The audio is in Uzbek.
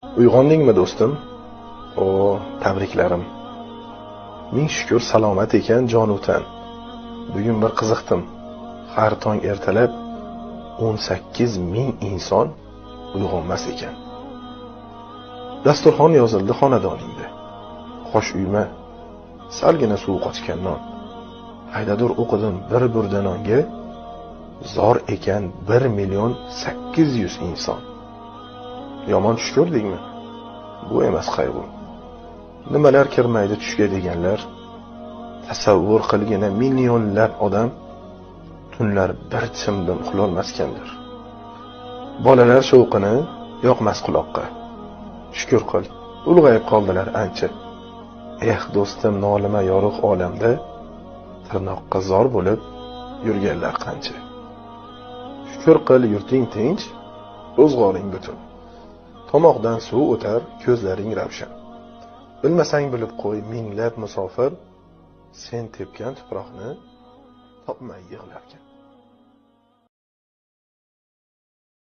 Uyg'ondingmi do'stim? O, tabriklarim. Ming shukr salomat ekan jon-u-tan. Bugun bir qiziqdim. Har tong ertalab 18,000 inson uyg'onmas ekan. Dasturxon yozildi xonadoningda. Qosh uyma, salgina suv qochgan non. Haydadur o'qidim bir burda nonga, zor ekan 1,800,000 inson. Yomon tush ko'rdingmi? Bu emas qayg'u. Nimalar kirmaydi tushga deganlar, tasavvur qilgina millionlab odam tunlar bir chimdim uxlolmaskandir. Bolalar shovqini yoqmas quloqqa. Shukr qil, ulg'ayib qoldilar ancha. Do'stim, nolima yorug' olamda tirnoqqa zor bo'lib yurganlar qancha. Shukr qil, yurting tinch, ro'zg'oring butun. Tomoqdan suv o'tar, ko'zlaring ravshan. Bilmasang bilib qo'y, minglab musofir sen tepgan tuproqni topmay yig'larkan.